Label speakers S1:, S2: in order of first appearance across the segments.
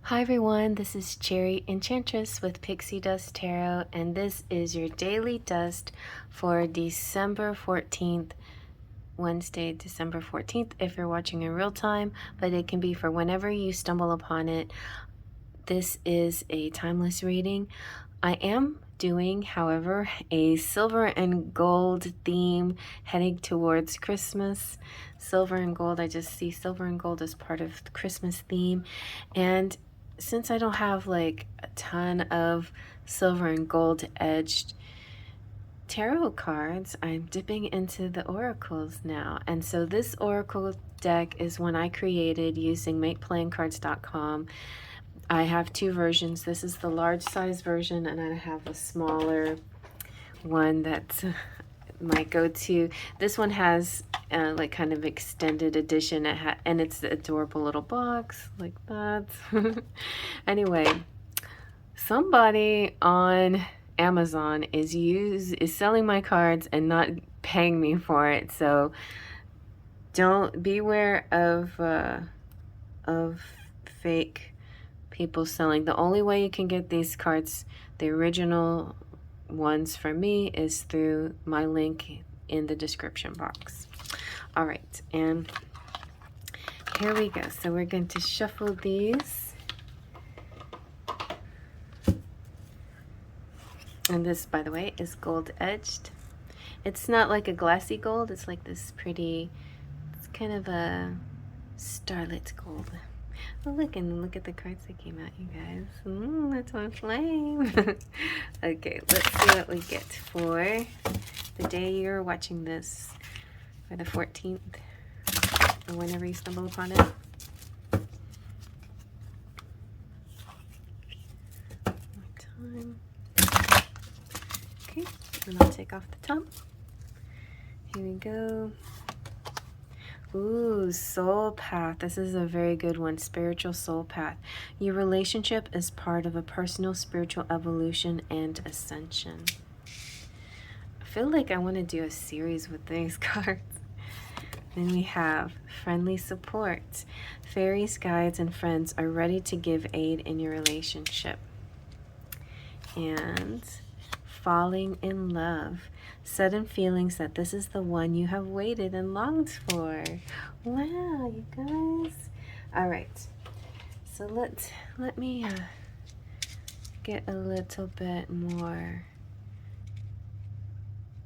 S1: Hi everyone, this is Enchantress with Pixie Dust Tarot, and this is your daily dust for December 14th, Wednesday, December 14th, if you're watching in real time, but it can be for whenever you stumble upon it. This is a timeless reading. I am doing, however, a silver and gold theme heading towards Christmas. Silver and gold, I just see silver and gold as part of the Christmas theme. And since I don't have like a ton of silver and gold edged tarot cards, I'm dipping into the oracles now. And so this oracle deck is one I created using makeplayingcards.com. I have two versions. This is the large size version, and I have a smaller one that's my go-to. This one has like kind of extended edition, and it's the adorable little box like that. Anyway, somebody on Amazon is selling my cards and not paying me for it, so don't beware of fake people selling. The only way you can get these cards, the original ones for me, is through my link in the description box. All right, and here we go. So we're going to shuffle these. And this, by the way, is gold edged. It's not like a glassy gold. It's like this pretty, it's kind of a starlit gold. Oh, look at the cards that came out, you guys. That's on flame. Okay, let's see what we get for the day you're watching this, or the 14th, or whenever you stumble upon it. One time. Okay, and I'll take off the top. Here we go. Ooh, soul path. This is a very good one. Spiritual soul path. Your relationship is part of a personal spiritual evolution and ascension. I feel like I want to do a series with these cards. Then we have friendly support. Fairies, guides, and friends are ready to give aid in your relationship. And falling in love. Sudden feelings that this is the one you have waited and longed for. Wow, you guys. All right. So let me get a little bit more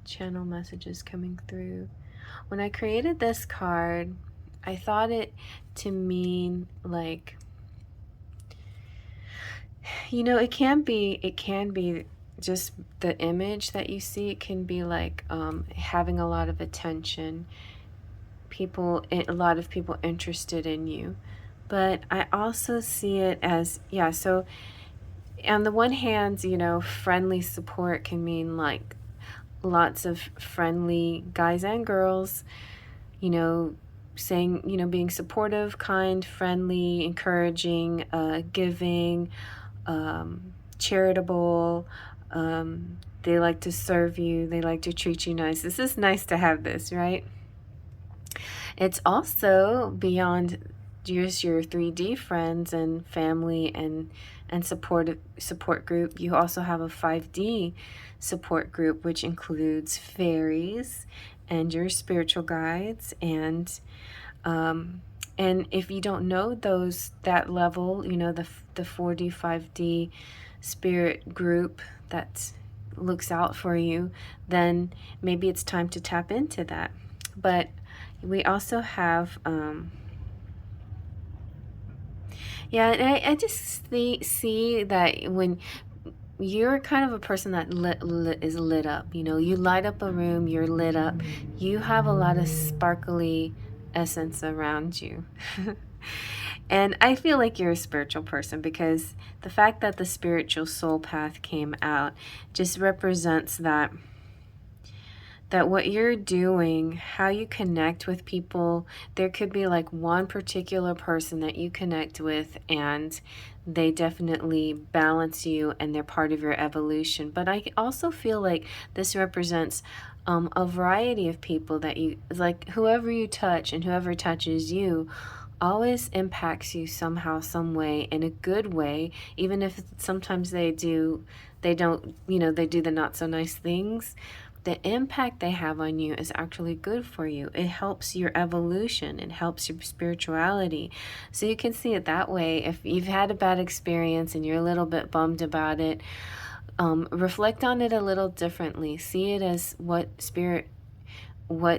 S1: channel messages coming through. When I created this card, I thought it to mean like, you know, it can be just the image that you see. It can be like having a lot of attention, a lot of people interested in you. But I also see it as, yeah, so on the one hand, you know, friendly support can mean like lots of friendly guys and girls, you know, saying, you know, being supportive, kind, friendly, encouraging, giving, charitable. They like to serve you. They like to treat you nice. This is nice to have this, right? It's also beyond just your 3D friends and family and support group. You also have a 5D support group, which includes fairies and your spiritual guides. And if you don't know that level, you know, the 4D, 5D spirit group that looks out for you, then maybe it's time to tap into that. But we also have yeah, and I just see that when you're kind of a person that is lit up, you know, you light up a room, you're lit up, you have a lot of sparkly essence around you. And I feel like you're a spiritual person, because the fact that the spiritual soul path came out just represents that what you're doing, how you connect with people. There could be like one particular person that you connect with and they definitely balance you and they're part of your evolution. But I also feel like this represents a variety of people that you, like whoever you touch and whoever touches you, always impacts you somehow, some way, in a good way, even if sometimes they don't, they do the not so nice things. The impact they have on you is actually good for you. It helps your evolution. It helps your spirituality. So you can see it that way. If you've had a bad experience and you're a little bit bummed about it, reflect on it a little differently. See it as what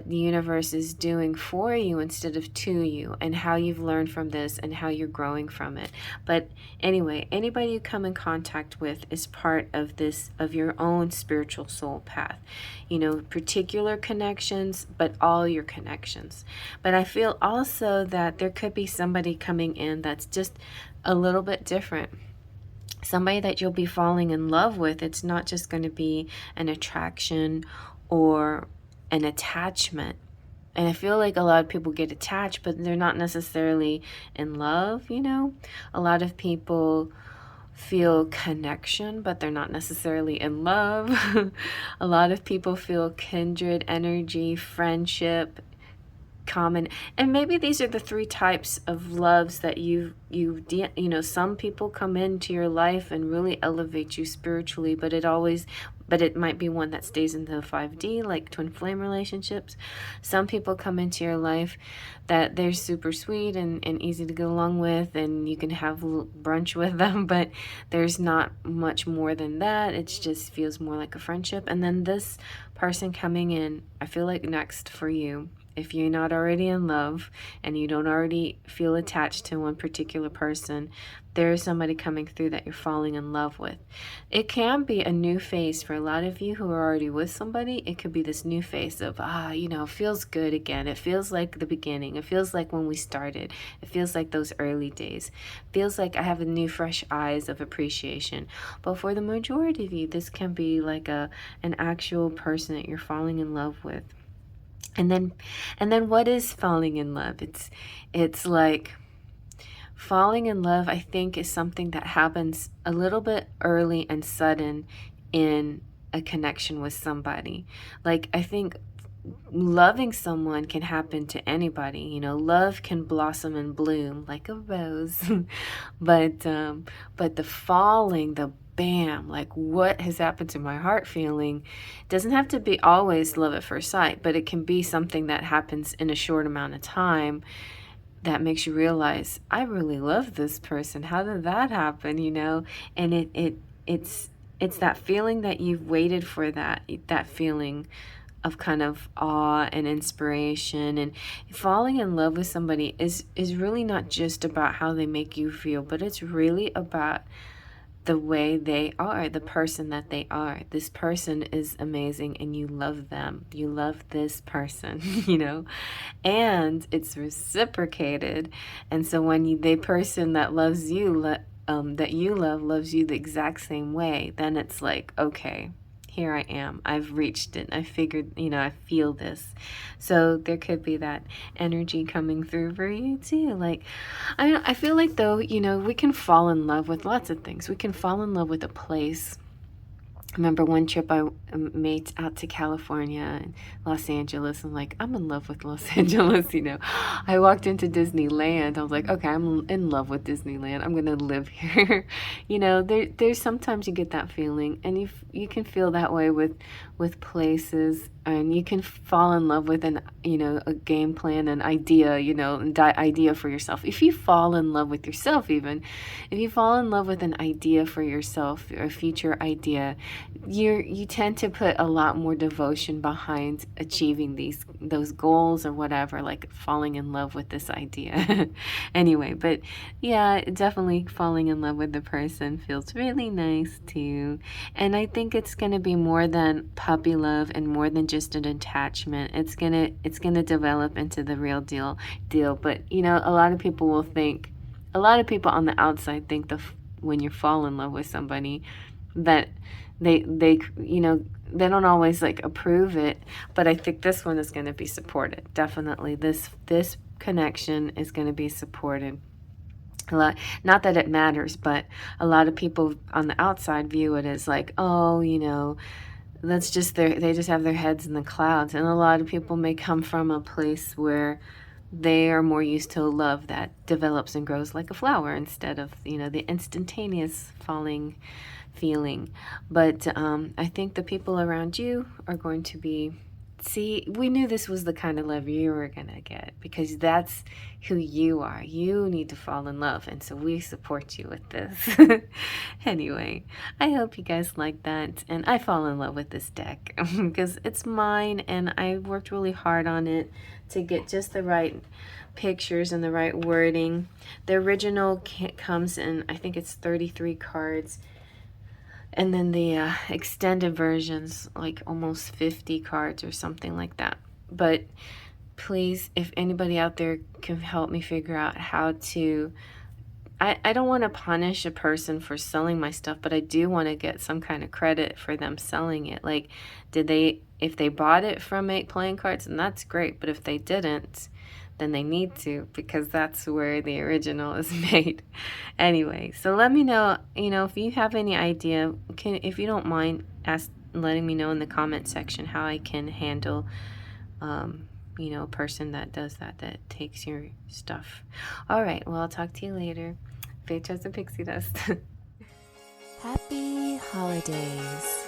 S1: the universe is doing for you instead of to you, and how you've learned from this and how you're growing from it. But anyway, anybody you come in contact with is part of this, of your own spiritual soul path. Particular connections, but all your connections. But I feel also that there could be somebody coming in that's just a little bit different. Somebody that you'll be falling in love with. It's not just going to be an attraction or an attachment. And I feel like a lot of people get attached, but they're not necessarily in love. A lot of people feel connection, but they're not necessarily in love. A lot of people feel kindred energy, friendship, common. And maybe these are the three types of loves that some people come into your life and really elevate you spiritually, but it might be one that stays in the 5D, like twin flame relationships. Some people come into your life that they're super sweet and easy to get along with, and you can have brunch with them, but there's not much more than that. It just feels more like a friendship. And then this person coming in, I feel like next for you, if you're not already in love and you don't already feel attached to one particular person, there is somebody coming through that you're falling in love with. It can be a new phase for a lot of you who are already with somebody. It could be this new phase of, it feels good again. It feels like the beginning. It feels like when we started. It feels like those early days. It feels like I have a new, fresh eyes of appreciation. But for the majority of you, this can be like an actual person that you're falling in love with. And then what is falling in love? It's like falling in love, I think, is something that happens a little bit early and sudden in a connection with somebody. Like, I think loving someone can happen to anybody. Love can blossom and bloom like a rose. but the falling, the bam, like what has happened to my heart feeling, doesn't have to be always love at first sight, but it can be something that happens in a short amount of time that makes you realize, I really love this person. How did that happen? And it's that feeling that you've waited for, that feeling of kind of awe and inspiration. And falling in love with somebody is really not just about how they make you feel, but it's really about the way they are, the person that they are. This person is amazing and you love them. You love this person, and it's reciprocated. And so when the person that loves you, that you love, loves you the exact same way, then it's like, okay, here I am. I've reached it. I figured, I feel this. So there could be that energy coming through for you too. Like, I feel like though, we can fall in love with lots of things. We can fall in love with a place. I remember one trip I made out to California and Los Angeles. I'm like, I'm in love with Los Angeles, I walked into Disneyland. I was like, okay, I'm in love with Disneyland. I'm going to live here. There's sometimes you get that feeling, and you can feel that way with places, and you can fall in love with a game plan, an idea, an idea for yourself. If you fall in love with yourself, even if you fall in love with an idea for yourself, or a future idea, you tend to put a lot more devotion behind achieving those goals or whatever, like falling in love with this idea. Anyway, but yeah, definitely falling in love with the person feels really nice too. And I think it's going to be more than puppy love and more than just an attachment. It's gonna develop into the real deal. But a lot of people on the outside think when you fall in love with somebody, that they don't always like approve it. But I think this one is going to be supported. Definitely this connection is going to be supported a lot. Not that it matters, but a lot of people on the outside view it as like, they just have their heads in the clouds. And a lot of people may come from a place where they are more used to love that develops and grows like a flower instead of, the instantaneous falling feeling. But I think the people around you are going to be. See, we knew this was the kind of love you were going to get because that's who you are. You need to fall in love, and so we support you with this. Anyway, I hope you guys like that, and I fall in love with this deck because it's mine, and I worked really hard on it to get just the right pictures and the right wording. The original comes in, I think it's 33 cards. And then the extended versions, like almost 50 cards or something like that. But please, if anybody out there can help me figure out how to... I don't want to punish a person for selling my stuff, but I do want to get some kind of credit for them selling it. Like, if they bought it from Make Playing Cards, then that's great. But if they didn't, then they need to, because that's where the original is made. Anyway, so let me know, if you have any idea, if you don't mind, letting me know in the comment section how I can handle, a person that does that takes your stuff. All right, well, I'll talk to you later. Faery and Pixie Dust.
S2: Happy holidays.